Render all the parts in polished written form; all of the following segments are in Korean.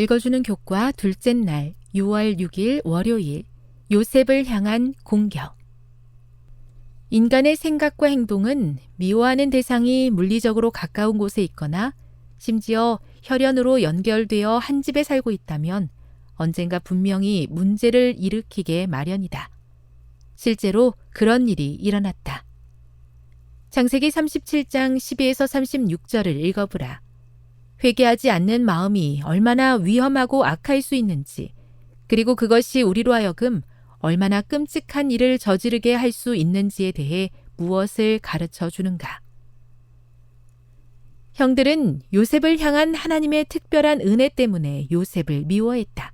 읽어주는 교과 둘째 날 6월 6일 월요일 요셉을 향한 공격. 인간의 생각과 행동은 미워하는 대상이 물리적으로 가까운 곳에 있거나 심지어 혈연으로 연결되어 한 집에 살고 있다면 언젠가 분명히 문제를 일으키게 마련이다. 실제로 그런 일이 일어났다. 창세기 37장 12에서 36절을 읽어보라. 회개하지 않는 마음이 얼마나 위험하고 악할 수 있는지, 그리고 그것이 우리로 하여금 얼마나 끔찍한 일을 저지르게 할 수 있는지에 대해 무엇을 가르쳐 주는가. 형들은 요셉을 향한 하나님의 특별한 은혜 때문에 요셉을 미워했다.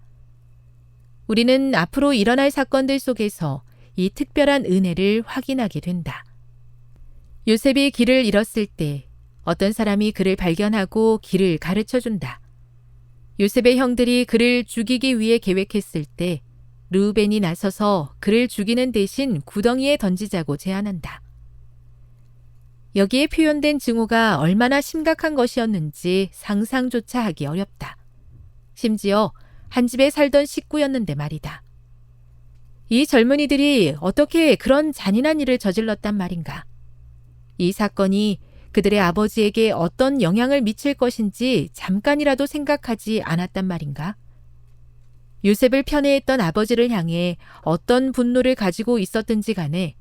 우리는 앞으로 일어날 사건들 속에서 이 특별한 은혜를 확인하게 된다. 요셉이 길을 잃었을 때 어떤 사람이 그를 발견하고 길을 가르쳐 준다. 요셉의 형들이 그를 죽이기 위해 계획했을 때 르우벤이 나서서 그를 죽이는 대신 구덩이에 던지자고 제안한다. 여기에 표현된 증오가 얼마나 심각한 것이었는지 상상조차 하기 어렵다. 심지어 한 집에 살던 식구였는데 말이다. 이 젊은이들이 어떻게 그런 잔인한 일을 저질렀단 말인가. 이 사건이 그들의 아버지에게 어떤 영향을 미칠 것인지 잠깐이라도 생각하지 않았단 말인가? 요셉을 편애했던 아버지를 향해 어떤 분노를 가지고 있었든지 간에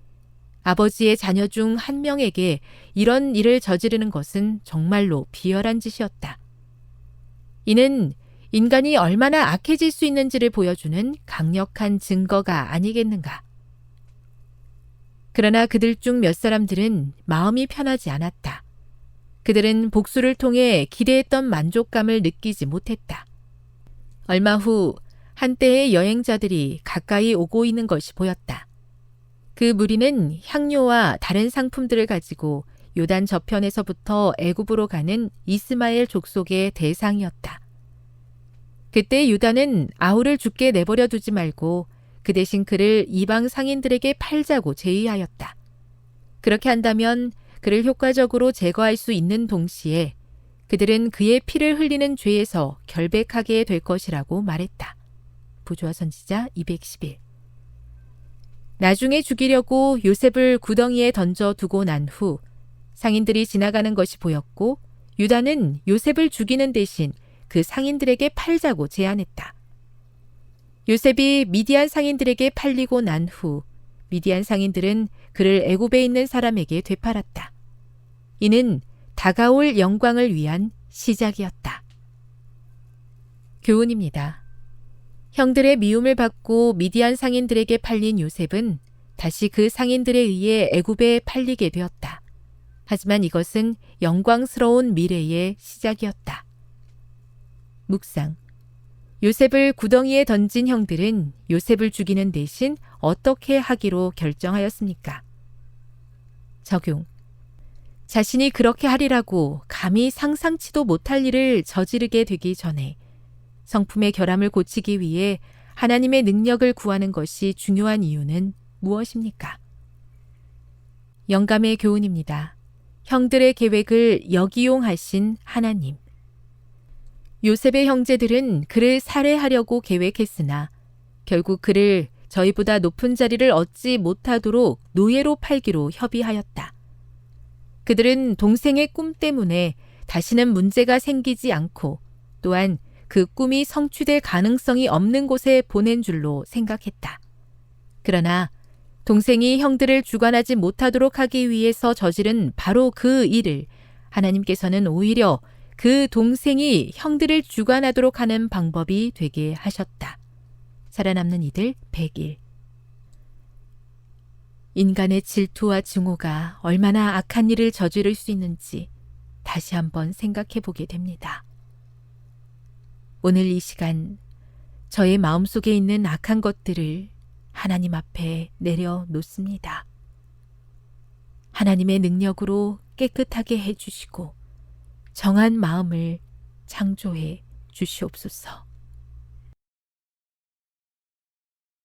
아버지의 자녀 중 한 명에게 이런 일을 저지르는 것은 정말로 비열한 짓이었다. 이는 인간이 얼마나 악해질 수 있는지를 보여주는 강력한 증거가 아니겠는가? 그러나 그들 중 몇 사람들은 마음이 편하지 않았다. 그들은 복수를 통해 기대했던 만족감을 느끼지 못했다. 얼마 후 한때의 여행자들이 가까이 오고 있는 것이 보였다. 그 무리는 향료와 다른 상품들을 가지고 요단 저편에서부터 애굽으로 가는 이스마엘 족속의 대상이었다. 그때 유다는 아우를 죽게 내버려 두지 말고 그 대신 그를 이방 상인들에게 팔자고 제의하였다. 그렇게 한다면 그를 효과적으로 제거할 수 있는 동시에 그들은 그의 피를 흘리는 죄에서 결백하게 될 것이라고 말했다. 부조화 선지자 211. 나중에 죽이려고 요셉을 구덩이에 던져 두고 난 후 상인들이 지나가는 것이 보였고 유다는 요셉을 죽이는 대신 그 상인들에게 팔자고 제안했다. 요셉이 미디안 상인들에게 팔리고 난 후 미디안 상인들은 그를 애굽에 있는 사람에게 되팔았다. 이는 다가올 영광을 위한 시작이었다. 교훈입니다. 형들의 미움을 받고 미디안 상인들에게 팔린 요셉은 다시 그 상인들에 의해 애굽에 팔리게 되었다. 하지만 이것은 영광스러운 미래의 시작이었다. 묵상. 요셉을 구덩이에 던진 형들은 요셉을 죽이는 대신 어떻게 하기로 결정하였습니까? 적용. 자신이 그렇게 하리라고 감히 상상치도 못할 일을 저지르게 되기 전에 성품의 결함을 고치기 위해 하나님의 능력을 구하는 것이 중요한 이유는 무엇입니까? 영감의 교훈입니다. 형들의 계획을 역이용하신 하나님. 요셉의 형제들은 그를 살해하려고 계획했으나 결국 그를 저희보다 높은 자리를 얻지 못하도록 노예로 팔기로 협의하였다. 그들은 동생의 꿈 때문에 다시는 문제가 생기지 않고 또한 그 꿈이 성취될 가능성이 없는 곳에 보낸 줄로 생각했다. 그러나 동생이 형들을 주관하지 못하도록 하기 위해서 저지른 바로 그 일을 하나님께서는 오히려 그 동생이 형들을 주관하도록 하는 방법이 되게 하셨다. 살아남는 이들 101. 인간의 질투와 증오가 얼마나 악한 일을 저지를 수 있는지 다시 한번 생각해 보게 됩니다. 오늘 이 시간 저의 마음속에 있는 악한 것들을 하나님 앞에 내려놓습니다. 하나님의 능력으로 깨끗하게 해주시고 정한 마음을 창조해 주시옵소서.